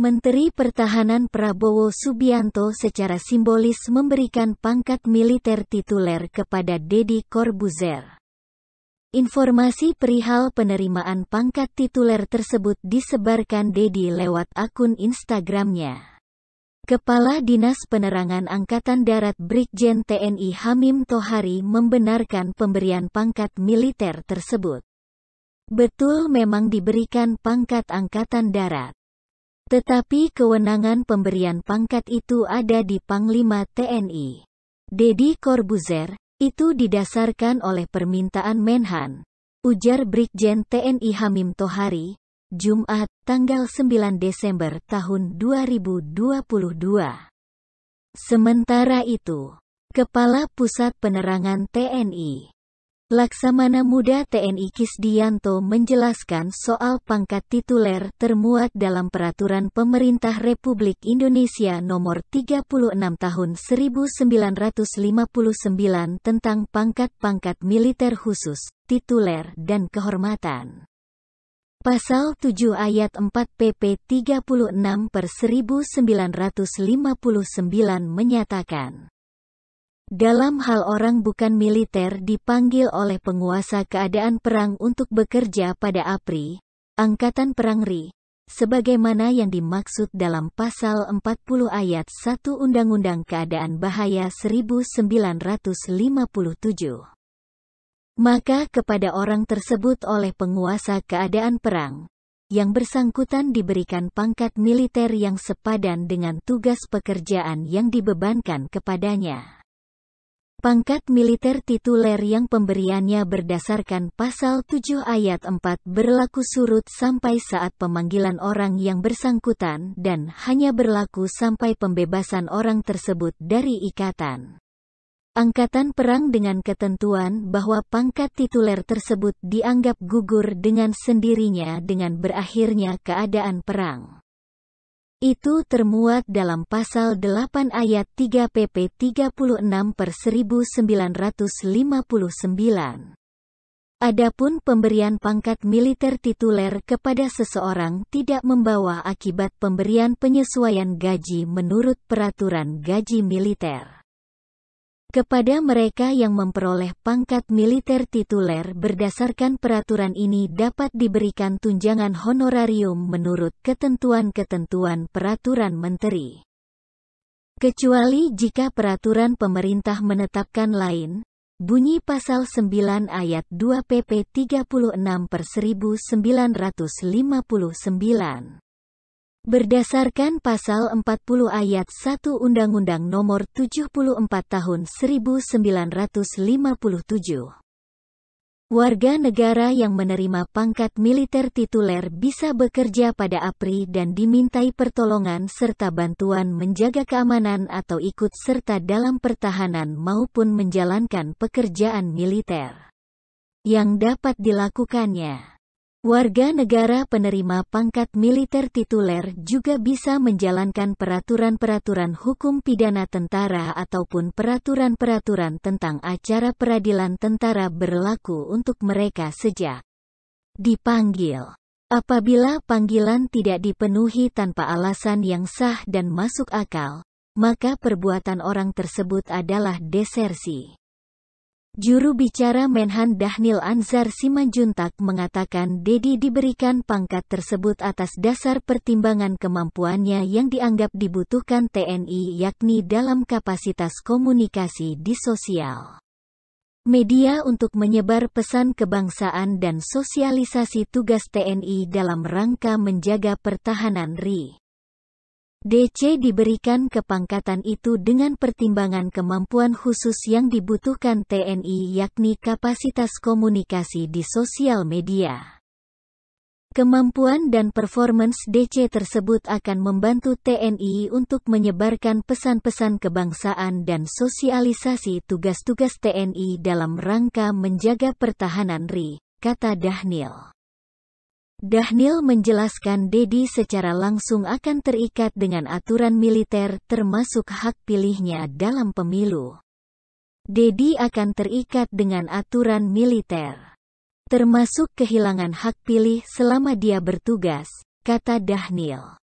Menteri Pertahanan Prabowo Subianto secara simbolis memberikan pangkat militer tituler kepada Deddy Corbuzier. Informasi perihal penerimaan pangkat tituler tersebut disebarkan Deddy lewat akun Instagramnya. Kepala Dinas Penerangan Angkatan Darat Brigjen TNI Hamim Tohari membenarkan pemberian pangkat militer tersebut. Betul memang diberikan pangkat Angkatan Darat. Tetapi kewenangan pemberian pangkat itu ada di Panglima TNI. Deddy Corbuzier, itu didasarkan oleh permintaan Menhan, ujar Brigjen TNI Hamim Tohari, Jumat, tanggal 9 Desember tahun 2022. Sementara itu, Kepala Pusat Penerangan TNI, Laksamana Muda TNI Kisdiyanto menjelaskan soal pangkat tituler termuat dalam Peraturan Pemerintah Republik Indonesia Nomor 36 Tahun 1959 tentang pangkat-pangkat militer khusus, tituler dan kehormatan. Pasal 7 Ayat 4 PP 36/1959 menyatakan, dalam hal orang bukan militer dipanggil oleh penguasa keadaan perang untuk bekerja pada APRI, Angkatan Perang RI, sebagaimana yang dimaksud dalam Pasal 40 Ayat 1 Undang-Undang Keadaan Bahaya 1957. Maka kepada orang tersebut oleh penguasa keadaan perang, yang bersangkutan diberikan pangkat militer yang sepadan dengan tugas pekerjaan yang dibebankan kepadanya. Pangkat militer tituler yang pemberiannya berdasarkan Pasal 7 Ayat 4 berlaku surut sampai saat pemanggilan orang yang bersangkutan dan hanya berlaku sampai pembebasan orang tersebut dari ikatan Angkatan Perang dengan ketentuan bahwa pangkat tituler tersebut dianggap gugur dengan sendirinya dengan berakhirnya keadaan perang. Itu termuat dalam Pasal 8 Ayat 3 PP 36/1959. Adapun pemberian pangkat militer tituler kepada seseorang tidak membawa akibat pemberian penyesuaian gaji menurut Peraturan Gaji Militer. Kepada mereka yang memperoleh pangkat militer tituler berdasarkan peraturan ini dapat diberikan tunjangan honorarium menurut ketentuan-ketentuan Peraturan Menteri. Kecuali jika peraturan pemerintah menetapkan lain, bunyi Pasal 9 Ayat 2 PP 36/1959. Berdasarkan Pasal 40 Ayat 1 Undang-Undang Nomor 74 Tahun 1957. Warga negara yang menerima pangkat militer tituler bisa bekerja pada APRI dan dimintai pertolongan serta bantuan menjaga keamanan atau ikut serta dalam pertahanan maupun menjalankan pekerjaan militer yang dapat dilakukannya. Warga negara penerima pangkat militer tituler juga bisa menjalankan peraturan-peraturan hukum pidana tentara ataupun peraturan-peraturan tentang acara peradilan tentara berlaku untuk mereka sejak dipanggil. Apabila panggilan tidak dipenuhi tanpa alasan yang sah dan masuk akal, maka perbuatan orang tersebut adalah desersi. Juru bicara Menhan Dhanil Anzar Simanjuntak mengatakan Deddy diberikan pangkat tersebut atas dasar pertimbangan kemampuannya yang dianggap dibutuhkan TNI yakni dalam kapasitas komunikasi di sosial media untuk menyebar pesan kebangsaan dan sosialisasi tugas TNI dalam rangka menjaga pertahanan RI. DC diberikan kepangkatan itu dengan pertimbangan kemampuan khusus yang dibutuhkan TNI yakni kapasitas komunikasi di sosial media. Kemampuan dan performance DC tersebut akan membantu TNI untuk menyebarkan pesan-pesan kebangsaan dan sosialisasi tugas-tugas TNI dalam rangka menjaga pertahanan RI, kata Dhanil. Dhanil menjelaskan Deddy secara langsung akan terikat dengan aturan militer termasuk hak pilihnya dalam pemilu. Deddy akan terikat dengan aturan militer, termasuk kehilangan hak pilih selama dia bertugas, kata Dhanil.